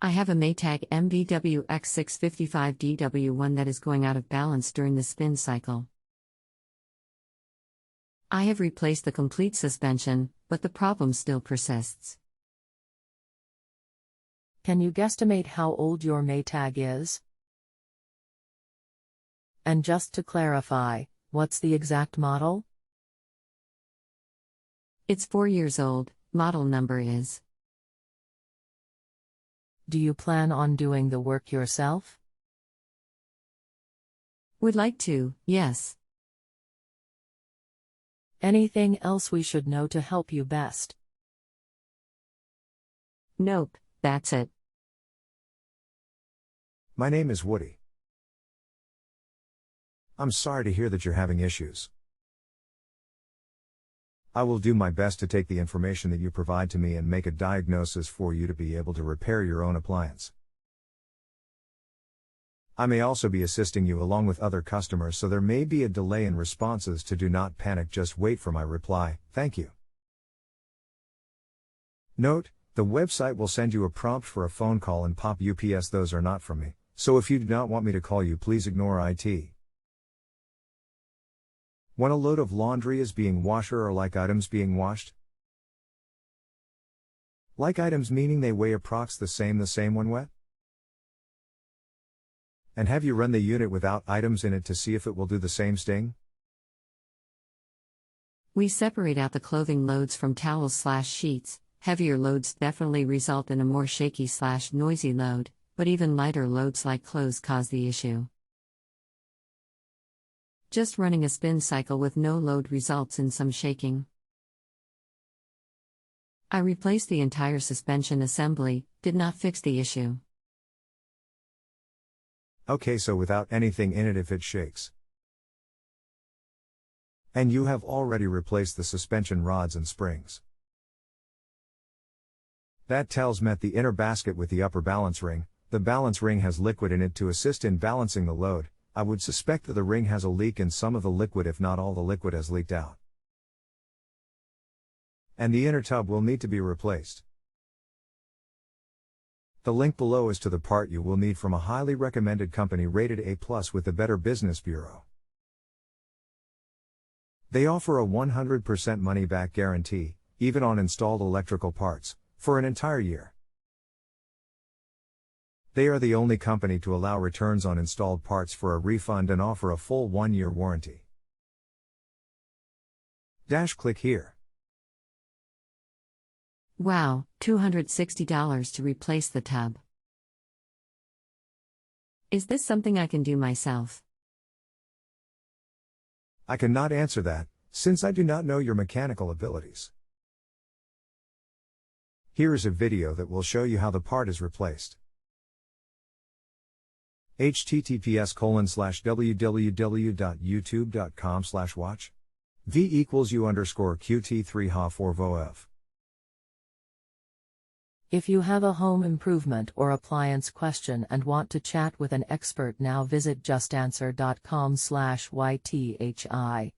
I have a Maytag MVWX655DW1 that is going out of balance during the spin cycle. I have replaced the complete suspension, but the problem still persists. Can you guesstimate how old your Maytag is? And just to clarify, what's the exact model? It's 4 years old, model number is. Do you plan on doing the work yourself? Would like to, yes. Anything else we should know to help you best? Nope, that's it. My name is Woody. I'm sorry to hear that you're having issues. I will do my best to take the information that you provide to me and make a diagnosis for you to be able to repair your own appliance. I may also be assisting you along with other customers, so there may be a delay in responses. Do not panic, just wait for my reply. Thank you. Note, the website will send you a prompt for a phone call and pop UPS. Those are not from me, so if you do not want me to call you, please ignore IT. When a load of laundry is being washed or like items being washed? Like items meaning they weigh approx the same when wet? And have you run the unit without items in it to see if it will do the same sting? We separate out the clothing loads from towels/sheets. Heavier loads definitely result in a more shaky/noisy load, but even lighter loads like clothes cause the issue. Just running a spin cycle with no load results in some shaking. I replaced the entire suspension assembly, did not fix the issue. Okay, so without anything in it if it shakes. And you have already replaced the suspension rods and springs. That tells me the inner basket with the upper balance ring, the balance ring has liquid in it to assist in balancing the load. I would suspect that the ring has a leak in some of the liquid, if not all the liquid has leaked out. And the inner tub will need to be replaced. The link below is to the part you will need from a highly recommended company rated A+ with the Better Business Bureau. They offer a 100% money-back guarantee, even on installed electrical parts, for an entire year. They are the only company to allow returns on installed parts for a refund and offer a full 1-year warranty. Click here. Wow, $260 to replace the tub. Is this something I can do myself? I cannot answer that, since I do not know your mechanical abilities. Here is a video that will show you how the part is replaced. https://www.youtube.com/watch v=u_qt3ha4vof. If you have a home improvement or appliance question and want to chat with an expert now, visit JustAnswer.com/YTHI.